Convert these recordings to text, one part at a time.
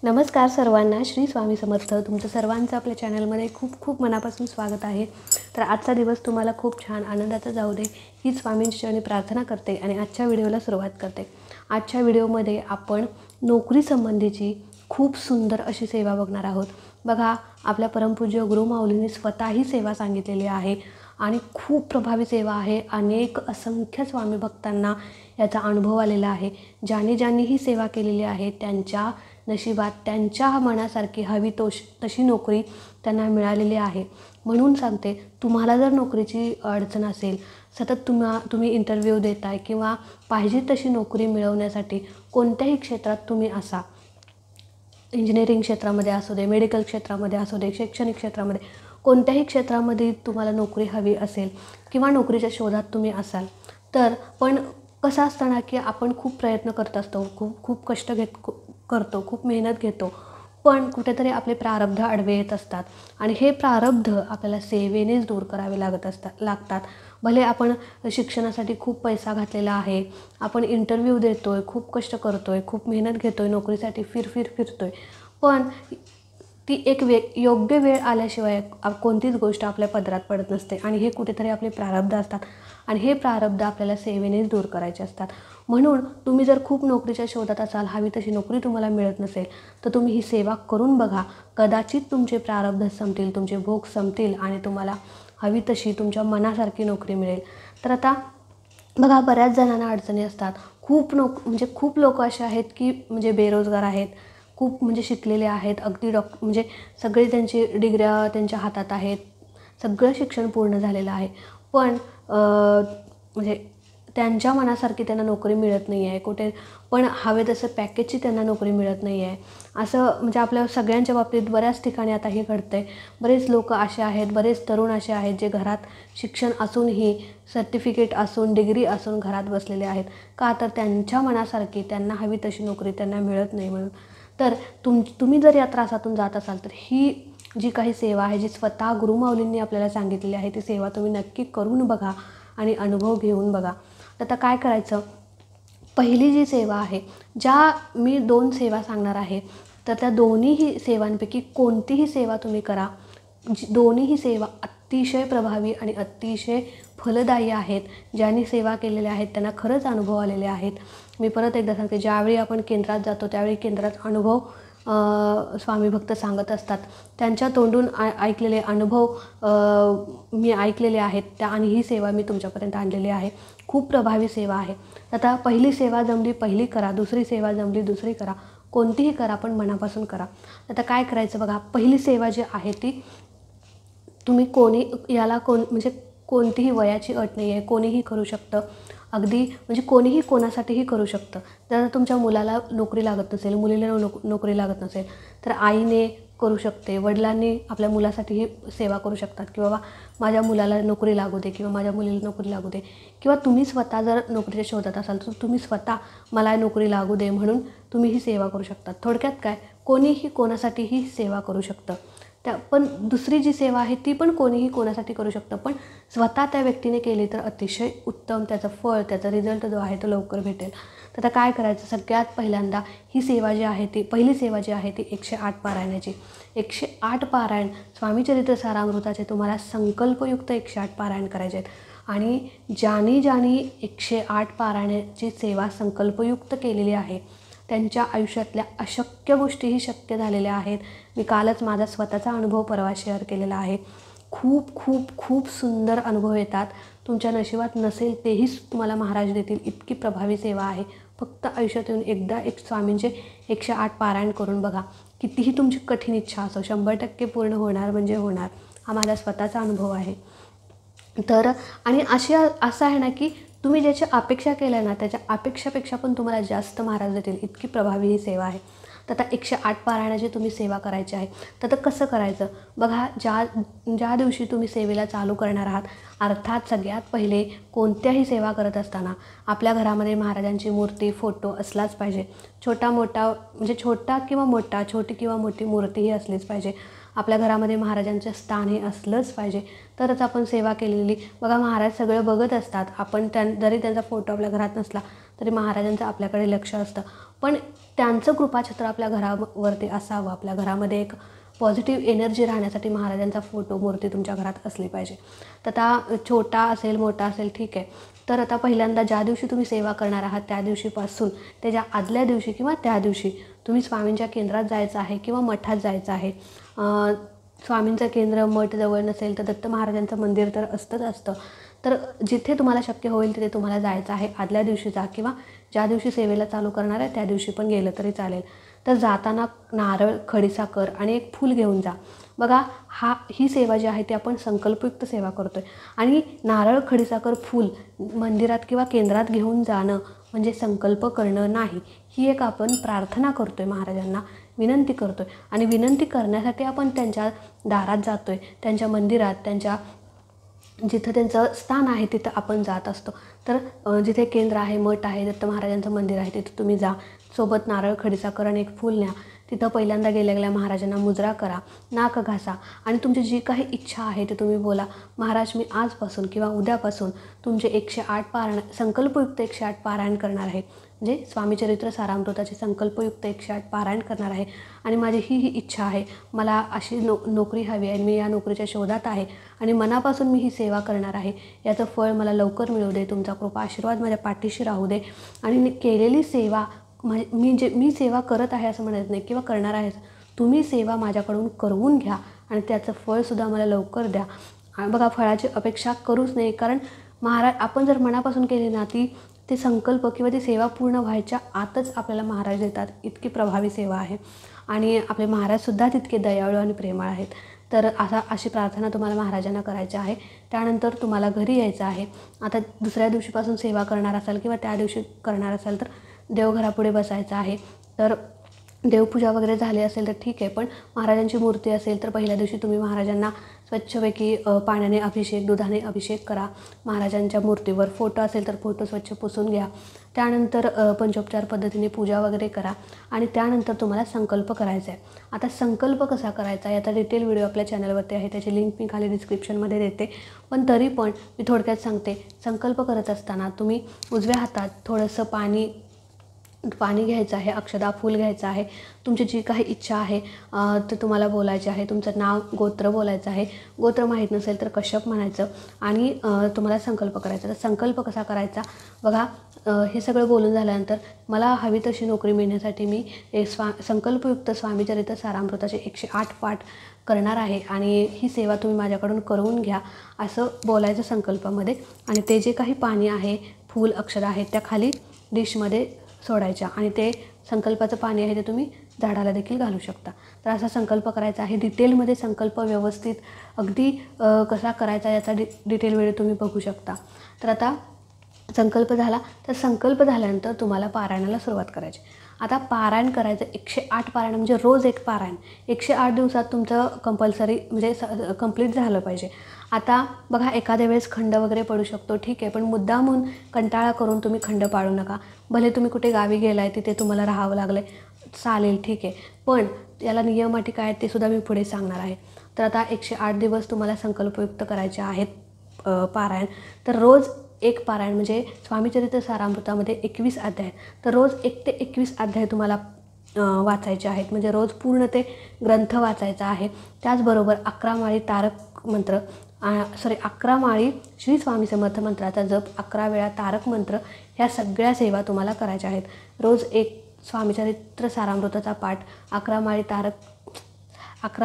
नमस्कार सर्वांना, श्री स्वामी समर्थ. तुमचं सर्वांचं आपल्या चॅनलमध्ये खूप खूप मनापासून स्वागत आहे. तर आजचा दिवस तुम्हाला खूप छान आनंदाचा जाऊ दे ही स्वामींची चरणी प्रार्थना करते आणि आजच्या व्हिडिओला सुरुवात करते. आजच्या व्हिडिओमध्ये आपण नोकरी संबंधीची खूप सुंदर अशी सेवा बघणार आहोत. बघा, आपल्या परमपूज्य गुरुमाऊलींनी स्वतःही सेवा सांगितलेली आहे आणि खूप प्रभावी सेवा आहे. अनेक असंख्य स्वामी भक्तांना याचा अनुभव आलेला आहे. ज्यांनी ही सेवा केलेली आहे त्यांच्या नशिबात त्यांच्या मनासारखी हवी तशी नोकरी त्यांना मिळालेली आहे. म्हणून सांगते, तुम्हाला जर नोकरीची अडचण असेल, सतत तुम्ही इंटरव्ह्यू देताय किंवा पाहिजे तशी नोकरी मिळवण्यासाठी कोणत्याही क्षेत्रात तुम्ही असा, इंजिनिअरिंग क्षेत्रामध्ये असू दे, मेडिकल क्षेत्रामध्ये असू दे, शैक्षणिक क्षेत्रामध्ये, कोणत्याही क्षेत्रामध्ये तुम्हाला नोकरी हवी असेल किंवा नोकरीच्या शोधात तुम्ही असाल, तर पण कसं असतं ना की आपण खूप प्रयत्न करत असतो, खूप कष्ट करतो, खूप मेहनत घेतो, पण कुठेतरी आपले प्रारब्ध आडवे येत असतात आणि हे प्रारब्ध आपल्याला सेवेनेच दूर करावे लागतात. भले आपण शिक्षणासाठी खूप पैसा घातलेला आहे, आपण इंटरव्ह्यू देतोय, खूप कष्ट करतोय, खूप मेहनत घेतोय, नोकरीसाठी फिरतोय, पण ती एक योग्य वेळ आल्याशिवाय कोणतीच गोष्ट आपल्या पदरात पडत नसते आणि हे कुठेतरी आपले प्रारब्ध असतात आणि हे प्रारब्ध आपल्याला सेवेनेच दूर करायचे असतात. म्हणून तुम्ही जर खूप नोकरीच्या शोधात असाल, हवी तशी नोकरी तुम्हाला मिळत नसेल, तर तुम्ही ही सेवा करून बघा. कदाचित तुमचे प्रारब्ध संपतील, तुमचे भोग संपतील आणि तुम्हाला हवी तशी तुमच्या मनासारखी नोकरी मिळेल. तर आता बघा, बऱ्याच जणांना अडचणी असतात. खूप लोक असे आहेत की बेरोजगार आहेत, खूप शिकलेले आहेत, अगदी म्हणजे सगळे त्यांची डिग्र्या त्यांच्या हातात आहेत, सगळं शिक्षण पूर्ण झालेलं आहे, पण त्यांच्या मनासारखी त्यांना नोकरी मिळत नाही आहे. कुठे पण हवे तसं पॅकेजची त्यांना नोकरी मिळत नाही आहे. असं आपल्या सगळ्यांच्या बाबतीत बऱ्याच ठिकाणी आता हे घडतं आहे. बरेच लोक असे आहेत, बरेच तरुण असे आहेत जे घरात शिक्षण असूनही, सर्टिफिकेट असून, डिग्री असून घरात बसलेले आहेत. का तर त्यांच्या मनासारखी त्यांना हवी तशी नोकरी त्यांना मिळत नाही म्हणून. तर तुम्ही जर या त्रासातून जात असाल, तर ही जी काही सेवा आहे, जी स्वतः गुरुमाऊलींनी आपल्याला सांगितलेली आहे, ती सेवा तुम्ही नक्की करून बघा आणि अनुभव घेऊन बघा. आता काय करायचं, पहिली जी सेवा आहे, ज्या मी 2 सेवा सांगणार आहे, तर त्या दोन्हीही सेवांपैकी कोणतीही सेवा तुम्ही करा. दोन्हीही सेवा अतिशय प्रभावी आणि अतिशय फलदायी आहेत. ज्यांनी सेवा केलेल्या आहेत त्यांना खरंच अनुभव आलेले आहेत. मी परत एकदा सांगते, ज्यावेळी आपण केंद्रात जातो त्यावेळी केंद्रात अनुभव स्वामी भक्त सांगत असतात. त्यांच्या तोंडून ऐकलेले अनुभव मी ऐकलेले आहेत त्या आणि ही सेवा मी तुमच्यापर्यंत आणलेली आहे. खूप प्रभावी सेवा आहे. आता पहिली सेवा जमली पहिली करा, दुसरी सेवा जमली दुसरी करा, कोणतीही करा पण मनापासून करा. आता काय करायचं बघा, पहिली सेवा जी आहे ती तुम्ही कोणतीही वयाची अट नाही आहे, कोणीही करू शकतं. अगदी कोणीही कोणासाठीही करू शकतं. जर तुमच्या मुलाला नोकरी लागत नसेल, मुलीला नोकरी लागत नसेल, तर आईने करू शकते, वडिलांनी आपल्या मुलासाठी ही सेवा करू शकतात की बाबा माझ्या मुलाला नोकरी लागू दे किंवा माझ्या मुलीला नोकरी लागू दे. किंवा तुम्ही स्वतः जर नोकरीच्या शोधात असाल, तर तुम्ही स्वतः मला नोकरी लागू दे म्हणून तुम्ही ही सेवा करू शकता. थोडक्यात काय, कोणीही कोणासाठीही सेवा करू शकतं. पण दुसरी जी सेवा आहे ती पण कोणीही कोणासाठी करू शकतं, पण स्वतः त्या व्यक्तीने केली तर अतिशय उत्तम त्याचं फळ, त्याचा रिझल्ट जो आहे तो लवकर भेटेल. तर आता काय करायचं, सगळ्यात पहिल्यांदा ही सेवा जी आहे ती पहिली सेवा जी आहे ती 108 पारायणाची. 108 पारायण स्वामीचरित्र सारामृताचे तुम्हाला संकल्पयुक्त 108 पारायण करायचे आहेत आणि ज्यांनी 108 पारायणाची सेवा संकल्पयुक्त केलेली आहे त्यांच्या आयुष्यातल्या अशक्य गोष्टीही शक्य झालेल्या आहेत. मी कालच माझा स्वतःचा अनुभव परवा शेअर केलेला आहे. खूप सुंदर अनुभव येतात. तुमच्या नशिबात नसेल तेही तुम्हाला महाराज देतील, इतकी प्रभावी सेवा आहे. फक्त आयुष्यात येऊन एकदा स्वामींचे 108 पारायण करून बघा. कितीही तुमची कठीण इच्छा असो, 100% पूर्ण होणार म्हणजे होणार. हा माझा स्वतःचा अनुभव आहे. तर आणि असं आहे ना की तुम्ही ज्याची अपेक्षा केल्या ना, त्याच्या अपेक्षापेक्षा पण तुम्हाला जास्त महाराज देतील, इतकी प्रभावी ही सेवा आहे. तर आता 108 पारायणाची तुम्ही सेवा करायची आहे. तर कसं करायचं बघा, ज्या दिवशी तुम्ही सेवेला चालू करणार आहात, अर्थात सगळ्यात पहिले कोणत्याही सेवा करत असताना आपल्या घरामध्ये महाराजांची मूर्ती, फोटो असलाच पाहिजे. छोटा किंवा मोठा, छोटी किंवा मोठी मूर्तीही असलीच पाहिजे. आपल्या घरामध्ये महाराजांचं स्थान हे असलंच पाहिजे, तरच आपण सेवा केलेली. बघा, महाराज सगळं बघत असतात. आपण जरी त्यांचा फोटो आपल्या घरात नसला तरी महाराजांचं आपल्याकडे लक्ष असतं. पण त्यांचं कृपाछत्र आपल्या घरावरती असावं, आपल्या घरामध्ये एक पॉझिटिव्ह एनर्जी राहण्यासाठी महाराजांचा फोटो मूर्ती तुमच्या घरात असली पाहिजे. तर आता छोटा असेल मोठा असेल ठीक आहे. तर आता पहिल्यांदा ज्या दिवशी तुम्ही सेवा करणार आहात त्या दिवशीपासून त्याच्या आदल्या दिवशी किंवा त्या दिवशी तुम्ही स्वामींच्या केंद्रात जायचं आहे किंवा मठात जायचं आहे. स्वामींचं केंद्र मठ जवळ नसेल तर दत्त महाराजांचं मंदिर तर असतं. तर जिथे तुम्हाला शक्य होईल तिथे तुम्हाला जायचं आहे. आदल्या दिवशी जा किंवा ज्या दिवशी सेवेला चालू करणार आहे त्या दिवशी पण गेलं तरी चालेल. तर जाताना नारळ, खडीसाखर आणि एक फूल घेऊन जा. बघा ही सेवा जी आहे ती आपण संकल्पयुक्त सेवा करतो आहे. आणि नारळ, खडीसाखर, फूल मंदिरात किंवा केंद्रात घेऊन जाणं म्हणजे संकल्प करणं नाही. ही एक आपण प्रार्थना करतो आहे, महाराजांना विनंती करतो आहे. आणि विनंती करण्यासाठी आपण त्यांच्या दारात जातो आहे, त्यांच्या मंदिरात, त्यांच्या जिथं त्यांचं स्थान आहे तिथं आपण जात असतो. तर जिथे केंद्र आहे, मठ आहे, दत्त महाराजांचं मंदिर आहे तिथं तुम्ही जा. सोबत नारळ, खडीसाखर आणि एक फूल न्या. तिथं पहिल्यांदा गेल्या महाराजांना मुजरा करा, नाक घासा आणि तुमची जी काही इच्छा आहे ते तुम्ही बोला. महाराज मी आजपासून किंवा उद्यापासून तुमचे 108 पारायण, संकल्पयुक्त 108 पारायण करणार आहे. म्हणजे स्वामी चरित्र सारामृताचे संकल्पयुक्त 108 पारायण करणार आहे. आणि माझी ही इच्छा आहे, मला अशी नोकरी हवी आहे, मी या नोकरीच्या शोधात आहे आणि मनापासून मी ही सेवा करणार आहे. याचं फळ मला लवकर मिळू दे, तुमचा कृपा आशीर्वाद माझ्या पाठीशी राहू दे. आणि केलेली सेवा मी सेवा करत आहे असं म्हणत नाही किंवा करणार आहे, तुम्ही सेवा माझ्याकडून करवून घ्या आणि त्याचं फळसुद्धा मला लवकर द्या. बघा फळाची अपेक्षा करूच नाही, कारण महाराज आपण जर मनापासून केली ना ते संकल्प किंवा ती सेवा पूर्ण व्हायच्या आतच आपल्याला महाराज देतात. इतकी प्रभावी सेवा आहे आणि आपले महाराजसुद्धा तितके दयाळू आणि प्रेमळ आहेत. तर अशी प्रार्थना तुम्हाला महाराजांना करायची आहे. त्यानंतर तुम्हाला घरी यायचं आहे. आता दुसऱ्या दिवशीपासून सेवा करणार असाल किंवा त्या दिवशी करणार असाल तर देवघरापुढे बसायचं आहे. तर देवपूजा वगैरे झाली असेल तर ठीक आहे, पण महाराजांची मूर्ती असेल तर पहिल्या दिवशी तुम्ही महाराजांना स्वच्छपैकी पाण्याने अभिषेक, दुधाने अभिषेक करा. महाराजांच्या मूर्तीवर फोटो असेल तर फोटो स्वच्छ पुसून घ्या. त्यानंतर पंचोपचार पद्धतीने पूजा वगैरे करा आणि त्यानंतर तुम्हाला संकल्प करायचा आहे. आता संकल्प कसा करायचा याचा डिटेल व्हिडिओ आपल्या चॅनलवरती आहे, त्याची लिंक मी खाली डिस्क्रिप्शनमध्ये देते. पण तरी पण मी थोडक्यात सांगते. संकल्प करत असताना तुम्ही उजव्या हातात थोडंसं पाणी घ्यायचं आहे, अक्षदा, फूल घ्यायचं आहे. तुमची जी काही इच्छा आहे ते तुम्हाला बोलायचे आहे. तुमचं नाव, गोत्र बोलायचं आहे. गोत्र माहीत नसेल तर कश्यप म्हणायचं आणि तुम्हाला संकल्प करायचा. तर संकल्प कसा करायचा बघा. हे सगळं बोलून झाल्यानंतर मला हवी तशी नोकरी मिळण्यासाठी मी संकल्पयुक्त स्वामीचरित्र सारामृताचे 108 पाठ करणार आहे आणि ही सेवा तुम्ही माझ्याकडून करून घ्या असं बोलायचं संकल्पामध्ये. आणि ते जे काही पाणी आहे, फूल, अक्षदा आहेत त्या खाली डिशमध्ये सोडायच्या आणि ते संकल्पाचं पाणी आहे ते तुम्ही झाडाला देखील घालू शकता. तर असा संकल्प करायचा आहे. डिटेलमध्ये संकल्प व्यवस्थित अगदी कसा करायचा याचा डिटेल व्हिडिओ तुम्ही बघू शकता. तर आता संकल्प झाला. तर संकल्प झाल्यानंतर तुम्हाला पारायणाला सुरुवात करायची. आता पारायण करायचं 108 पारायण म्हणजे रोज एक पारायण 108 दिवसात तुमचं कंपल्सरी म्हणजे कंप्लीट झालं पाहिजे. आता बघा एखाद्या वेळेस खंड वगैरे पडू शकतो ठीक आहे, पण मुद्दामून कंटाळा करून तुम्ही खंड पाडू नका. भले तुम्ही कुठे गावी गेलाय तिथे तुम्हाला राहावं लागलं चालेल ठीक आहे, पण याला नियम अटी काय आहेत ते सुद्धा मी पुढे सांगणार आहे. तर आता 108 दिवस तुम्हाला संकल्पयुक्त करायचे आहेत पारायण. तर रोज एक पारायण म्हणजे स्वामीचरित्र सारामृतामध्ये 21 अध्याय, तर रोज 1 ते 21 अध्याय तुम्हाला वाचायचे आहेत. म्हणजे रोज पूर्ण ते ग्रंथ वाचायचा आहे. त्याचबरोबर 11 माळी तारक मंत्र 11 माळी श्री स्वामी समर्थ मंत्राचा जप, 11 वेळा तारक मंत्र, ह्या सगळ्या सेवा तुम्हाला करायच्या आहेत. रोज एक स्वामीचरित्र सारामृताचा पाठ, 11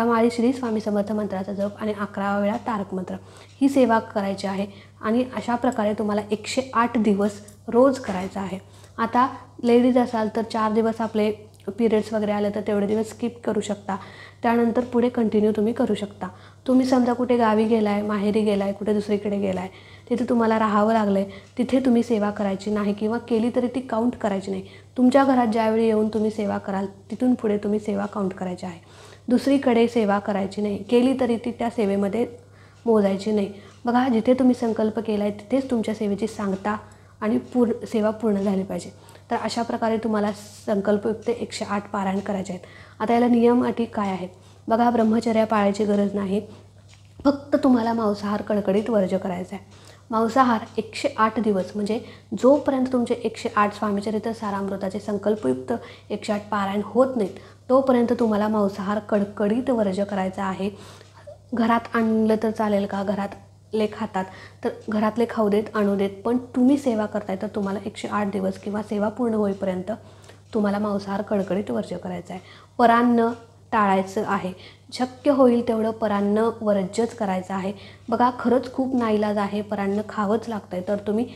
माळी श्री स्वामी समर्थ मंत्राचा जप आणि 11 वेळा तारक मंत्र, ही सेवा करायची आहे. आणि अशा प्रकारे तुम्हाला 108 दिवस रोज करायचं आहे. आता लेडीज असाल तर 4 दिवस आपले पिरियड्स वगैरे आले तर तेवढे दिवस स्किप करू शकता. त्यानंतर पुढे कंटिन्यू तुम्ही करू शकता. तुम्ही समजा कुठे गावी गेलाय, माहेरी गेलाय, कुठे दुसरीकडे गेलाय, तिथे तुम्हाला राहावं लागलं आहे, तिथे तुम्ही सेवा करायची नाही किंवा केली तरी ती काउंट करायची नाही. तुमच्या घरात ज्यावेळी येऊन तुम्ही सेवा कराल तिथून पुढे तुम्ही सेवा काउंट करायची आहे. दुसरीकडे सेवा करायची नाही, केली तरी ती त्या सेवेमध्ये मोजायची नाही. बघा जिथे तुम्ही संकल्प केला आहे तिथेच तुमच्या सेवेची सांगता आणि सेवा पूर्ण झाली पाहिजे. तर अशा प्रकारे तुम्हाला संकल्पयुक्त 108 पारायण करायचे आहेत. आता याला नियम अटी काय आहेत बघा. ब्रह्मचर्या पाळायची गरज नाही, फक्त तुम्हाला मांसाहार कडकडीत वर्ज्य करायचा आहे. मांसाहार 108 दिवस म्हणजे जोपर्यंत तुमचे 108 स्वामीचरित्र सारामृताचे संकल्पयुक्त 108 पारायण होत नाहीत तोपर्यंत तुम्हाला मांसाहार कडकडीत वर्ज्य करायचा आहे. घरात आणलं तर चालेल का, घरातले खातात तर घरातले खाऊ देत, आणू देत, पण तुम्ही सेवा करताय तर तुम्हाला 108 दिवस किंवा सेवा पूर्ण होईपर्यंत तुम्हाला मांसाहार कडकडीत वर्ज्य करायचा आहे. परान्न टाळायचं आहे. शक्य होईल तेवढं परान्न वर्ज्यच करायचं आहे. बघा खरंच खूप नाईलाज आहे, परान्न खावंच लागतं आहे, तर तुम्ही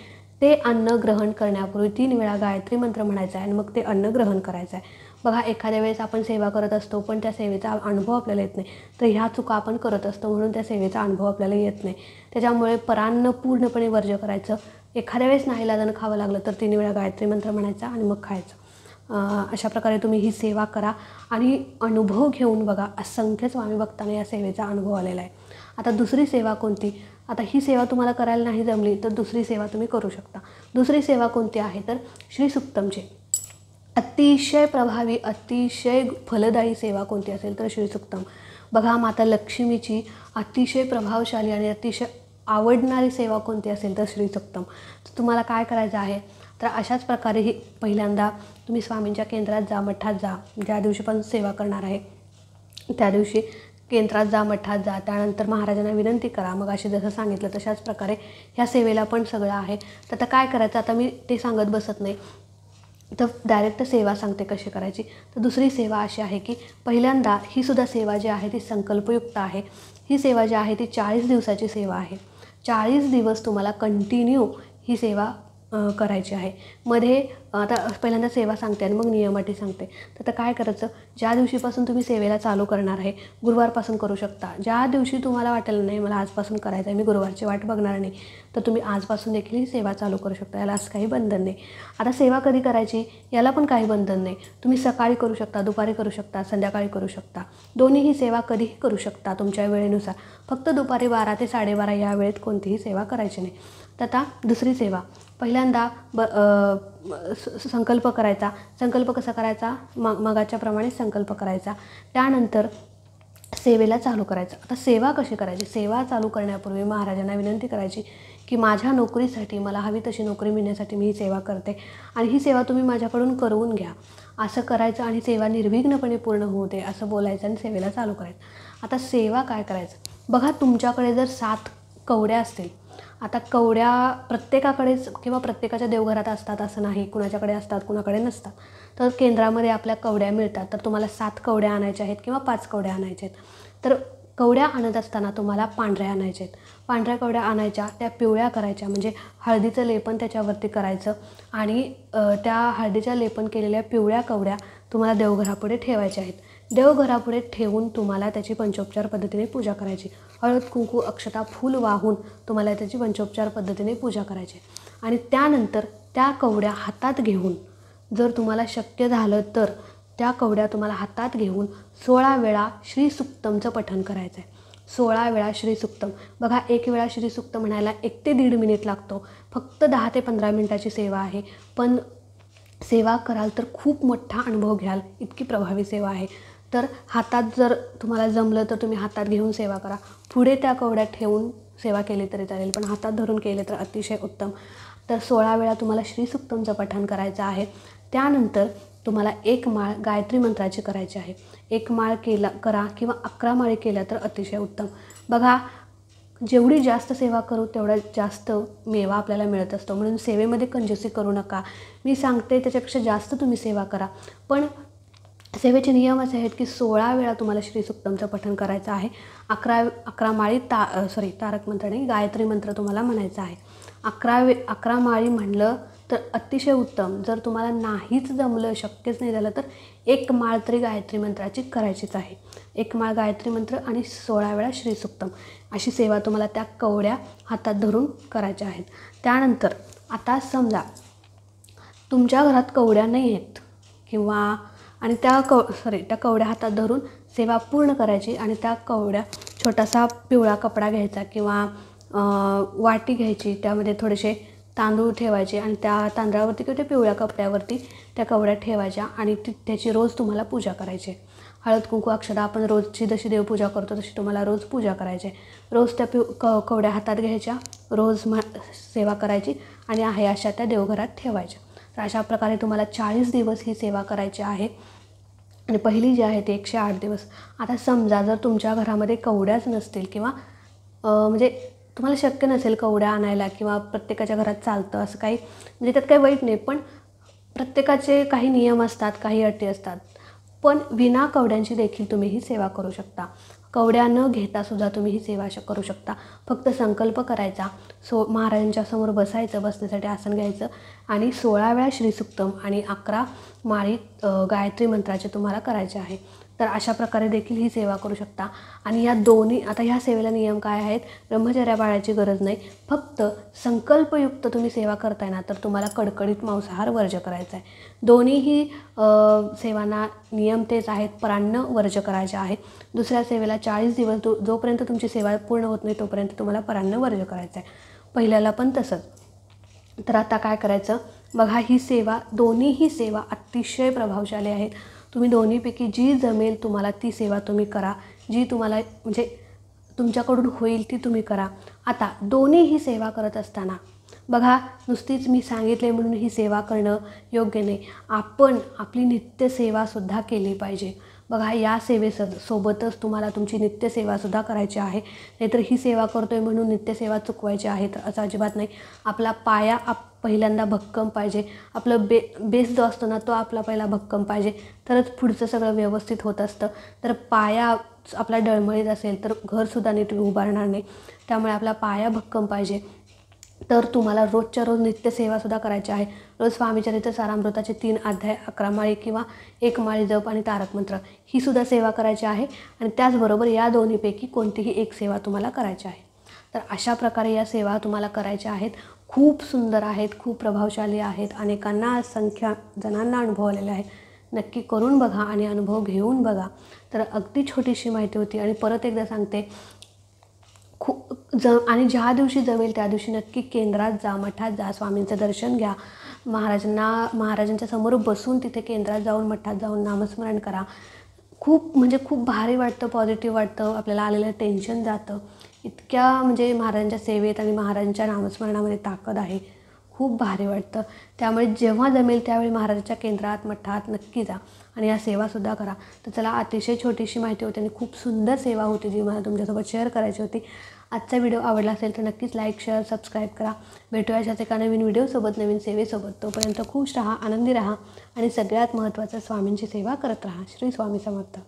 ते अन्न ग्रहण करण्यापूर्वी 3 वेळा गायत्री मंत्र म्हणायचा आहे आणि मग ते अन्न ग्रहण करायचं आहे. बघा एखाद्या वेळेस आपण सेवा करत असतो पण त्या सेवेचा अनुभव आपल्याला येत नाही, तर ह्या चुका आपण करत असतो म्हणून त्या सेवेचा अनुभव आपल्याला येत नाही. त्याच्यामुळे परान्न पूर्णपणे वर्ज्य करायचं. एखाद्या वेळेस नाईलाजानं खावं लागलं तर 3 वेळा गायत्री मंत्र म्हणायचा आणि मग खायचं. अशा प्रकारे तुम्ही ही सेवा करा आणि अनुभव घेऊन बघा. असंख्य स्वामी भक्तांना या सेवेचा अनुभव आलेला आहे. आता दुसरी सेवा कोणती? आता ही सेवा तुम्हाला करायला नाही जमली तर दुसरी सेवा तुम्ही करू शकता. दुसरी सेवा कोणती आहे तर श्री सुक्तमची अतिशय प्रभावी, अतिशय फलदायी सेवा कोणती असेल तर श्री सुक्तम. बघा माता लक्ष्मीची अतिशय प्रभावशाली आणि अतिशय आवडणारी सेवा कोणती असेल तर श्री सुक्तम. तुम्हाला काय करायचं आहे तर अशाच प्रकारे ही पहिल्यांदा तुम्ही स्वामींच्या केंद्रात जा, मठात जा. ज्या दिवशी पण सेवा करणार आहे त्या दिवशी केंद्रात जा, मठात जा. त्यानंतर महाराजांना विनंती करा. मग असे जसं सांगितलं तशाच प्रकारे ह्या सेवेला पण सगळं आहे. तर आता काय करायचं, आता मी ते सांगत बसत नाही तर डायरेक्ट सेवा सांगते कशी करायची. तर दुसरी सेवा अशी आहे की पहिल्यांदा ही सुद्धा सेवा जी आहे ती संकल्पयुक्त आहे. ही सेवा जी आहे ती 40 दिवसाची सेवा आहे. 40 दिवस तुम्हाला कंटिन्यू ही सेवा करायची आहे. मध्ये आता पहिल्यांदा सेवा सांगते आणि मग नियमाटी सांगते. तर आता काय करायचं, ज्या दिवशीपासून तुम्ही सेवेला चालू करणार आहे, गुरुवारपासून करू शकता. ज्या दिवशी तुम्हाला वाटेल नाही मला आजपासून करायचं आहे, मी गुरुवारची वाट बघणार नाही, तर तुम्ही आजपासून देखील ही सेवा चालू करू शकता. याला असं काही बंधन नाही. आता सेवा कधी करायची याला पण काही बंधन नाही. तुम्ही सकाळी करू शकता, दुपारी करू शकता, संध्याकाळी करू शकता. दोन्हीही सेवा कधीही करू शकता तुमच्या वेळेनुसार. फक्त दुपारी 12 ते 12:30 या वेळेत कोणतीही सेवा करायची नाही. तर आता दुसरी सेवा पहिल्यांदा संकल्प करायचा. संकल्प कसा करायचा, मगाच्या प्रमाणे संकल्प करायचा. त्यानंतर सेवेला चालू करायचं. आता सेवा कशी करायची, सेवा चालू करण्यापूर्वी महाराजांना विनंती करायची की माझ्या नोकरीसाठी, मला हवी तशी नोकरी मिळण्यासाठी मी ही सेवा करते आणि ही सेवा तुम्ही माझ्याकडून करवून घ्या, असं करायचं आणि सेवा निर्विघ्नपणे पूर्ण होऊ दे असं बोलायचं आणि सेवेला चालू करायचं. आता सेवा काय करायचं, बघा तुमच्याकडे जर 7 कवड्या असतील, आता कवड्या प्रत्येकाकडेच किंवा प्रत्येकाच्या देवघरात असतात असं नाही, कुणाच्याकडे असतात कुणाकडे नसतात. तर केंद्रामध्ये आपल्या कवड्या मिळतात, तर तुम्हाला 7 कवड्या आणायच्या आहेत किंवा 5 कवड्या आणायच्या आहेत. तर कवड्या आणत असताना तुम्हाला पांढऱ्या आणायच्या आहेत. पांढऱ्या कवड्या आणायच्या, त्या पिवळ्या करायच्या, म्हणजे हळदीचं लेपन त्याच्यावरती करायचं आणि त्या हळदीच्या लेपन केलेल्या पिवळ्या कवड्या तुम्हाला देवघरापुढे ठेवायच्या आहेत. देवघरापुढे ठेवून तुम्हाला त्याची पंचोपचार पद्धतीने पूजा करायची. हळद, कुंकू, अक्षता, फूल वाहून तुम्हाला त्याची पंचोपचार पद्धतीने पूजा करायची. आणि त्यानंतर त्या कवड्या हातात घेऊन, जर तुम्हाला शक्य झालं तर त्या कवड्या तुम्हाला हातात घेऊन 16 वेळा श्री सुक्तमचं पठण करायचं आहे. 16 वेळा श्री सुक्तम. बघा एक वेळा श्री सुक्त म्हणायला 1 ते 1.5 मिनिट लागतो. फक्त 10 ते 15 मिनिटाची सेवा आहे, पण सेवा कराल तर खूप मोठा अनुभव घ्याल, इतकी प्रभावी सेवा आहे. तर हातात जर तुम्हाला जमलं तर तुम्ही हातात घेऊन सेवा करा. पुढे त्या कवड्या ठेवून सेवा केली तरी चालेल, पण हातात धरून केले तर अतिशय उत्तम. तर 16 वेळा तुम्हाला श्री सुक्तमचं पठण करायचं आहे. त्यानंतर तुम्हाला 1 माळ गायत्री मंत्राची करायची आहे. 1 माळ करा किंवा 11 माळी केल्या तर अतिशय उत्तम. बघा जेवढी जास्त सेवा करू तेवढा जास्त मेवा आपल्याला मिळत असतो, म्हणून सेवेमध्ये कंजूसी करू नका. मी सांगते त्याच्यापेक्षा जास्त तुम्ही सेवा करा, पण सेवेचे नियम असे आहेत की 16 वेळा तुम्हाला श्री सुक्तमचं पठण करायचं आहे. 11 माळी तारक मंत्र नाही, गायत्री मंत्र तुम्हाला म्हणायचं आहे. 11 माळी म्हणलं तर अतिशय उत्तम. जर तुम्हाला नाहीच जमलं, शक्यच नाही झालं तर 1 माळ तरी गायत्री मंत्राची करायचीच आहे. 1 माळ गायत्री मंत्र आणि 16 वेळा श्री सुक्तम अशी सेवा तुम्हाला त्या कवड्या हातात धरून करायच्या आहेत. त्यानंतर आता समजा तुमच्या घरात कवड्या नाही आहेत किंवा आणि त्या कवड्या हातात धरून सेवा पूर्ण करायची आणि त्या कवड्या छोटासा पिवळा कपडा घ्यायचा किंवा वाटी घ्यायची, त्यामध्ये थोडेसे तांदूळ ठेवायचे आणि त्या तांदळावरती किंवा त्या पिवळ्या कपड्यावरती त्या कवड्या ठेवायच्या आणि त्याची रोज तुम्हाला पूजा करायची. हळद कुंकू अक्षदा आपण रोजची जशी देवपूजा करतो तशी तुम्हाला रोज पूजा करायची आहे. रोज त्या कवड्या हातात घ्यायच्या, रोज सेवा करायची आणि आहे अशा त्या देवघरात ठेवायच्या. तर अशा प्रकारे तुम्हाला 40 दिवस ही सेवा करायची आहे. आणि पहिली जी आहे ती 108 दिवस. आता समजा जर तुमच्या घरामध्ये कवड्याच नसतील किंवा म्हणजे तुम्हाला शक्य नसेल कवड्या आणायला किंवा प्रत्येकाच्या घरात चालतं असं काही, म्हणजे त्यात काही वाईट नाही, पण प्रत्येकाचे काही नियम असतात, काही अटी असतात. पण विना कवड्यांची देखील तुम्ही ही सेवा करू शकता. कवड्या न घेता सुद्धा तुम्ही ही सेवा करू शकता. फक्त संकल्प करायचा, महाराजांच्या समोर बसायचं, बसण्यासाठी आसन घ्यायचं आणि 16 वेळा श्रीसुक्तम आणि 11 माळी गायत्री मंत्राचे तुम्हाला करायचे आहे. तर अशा प्रकारे देखील ही सेवा करू शकता. आणि या दोन्ही, आता ह्या सेवेला नियम काय आहेत, ब्रह्मचर्या पाळायची गरज नाही. फक्त संकल्पयुक्त तुम्ही सेवा करताय ना, तर तुम्हाला कडकडीत मांसाहार वर्ज्य करायचा आहे. दोन्हीही सेवांना नियम तेच आहेत, परान्न वर्ज्य करायचे आहेत. दुसऱ्या सेवेला 40 दिवस जोपर्यंत तुमची सेवा पूर्ण होत नाही तोपर्यंत तुम्हाला परान्न वर्ज्य करायचं आहे. पहिल्याला पण तसंच. तर आता काय करायचं बघा, ही सेवा, दोन्हीही सेवा अतिशय प्रभावशाली आहेत. तुम्ही दोन्हीपैकी जी जमेल तुम्हाला ती सेवा तुम्ही करा, जी तुम्हाला म्हणजे तुमच्याकडून होईल ती तुम्ही करा. आता दोन्हीही सेवा करत असताना बघा, नुसतीच मी सांगितले म्हणून ही सेवा करणं योग्य नाही. आपण आपली नित्यसेवासुद्धा केली पाहिजे. बघा, या सेवेसोबतच तुम्हाला तुमची नित्यसेवासुद्धा करायची आहे. नाहीतर ही सेवा करतो आहे म्हणून नित्यसेवा चुकवायची आहे तर असं अजिबात नाही. आपला पाया पहिल्यांदा भक्कम पाहिजे. आपलं बेस जो असतो ना तो आपला पहिला भक्कम पाहिजे, तरच पुढचं सगळं व्यवस्थित होत असतं. तर पाया आपला डळमळीत असेल तर घरसुद्धा नीट उभारणार नाही. त्यामुळे आपला पाया भक्कम पाहिजे. तर तुम्हाला रोजच्या रोज नित्यसेवासुद्धा करायची आहे. रोज स्वामीचरित्र सारामृताचे 3 अध्याय, 11 माळी किंवा 1 माळी जप आणि तारक मंत्र ही सुद्धा सेवा करायची आहे. आणि त्याचबरोबर या दोन्हीपैकी कोणतीही एक सेवा तुम्हाला करायची आहे. तर अशा प्रकारे या सेवा तुम्हाला करायच्या आहेत. खूप सुंदर आहेत, खूप प्रभावशाली आहेत, अनेकांना असंख्य जणांना अनुभव आलेले आहेत. नक्की करून बघा आणि अनुभव घेऊन बघा. तर अगदी छोटीशी माहिती होती आणि परत एकदा सांगते, आणि ज्या दिवशी जमेल त्या दिवशी नक्की केंद्रात जा, मठात जा, स्वामींचं दर्शन घ्या, महाराजांच्या समोर बसून तिथे केंद्रात जाऊन मठात जाऊन नामस्मरण करा. खूप म्हणजे खूप भारी वाटतं, पॉझिटिव्ह वाटतं, आपल्याला आलेलं टेन्शन जातं. इतक्या म्हणजे महाराजांच्या सेवेत आणि महाराजांच्या नामस्मरणामध्ये ताकद आहे. खूप भारी वाटतं. त्यामुळे जेव्हा जमेल त्यावेळी महाराजांच्या केंद्रात मठात नक्की जा आणि या सेवासुद्धा करा. तर चला, अतिशय छोटीशी माहिती होती आणि खूप सुंदर सेवा होती जी मला तुमच्यासोबत शेअर करायची होती. आजचा व्हिडिओ आवडला असेल तर नक्कीच लाईक, शेअर, सबस्क्राईब करा. भेटूया अशाच एका नवीन व्हिडिओसोबत, नवीन सेवेसोबत. तोपर्यंत खुश राहा, आनंदी राहा आणि सगळ्यात महत्त्वाचं स्वामींची सेवा करत राहा. श्री स्वामी समर्थ.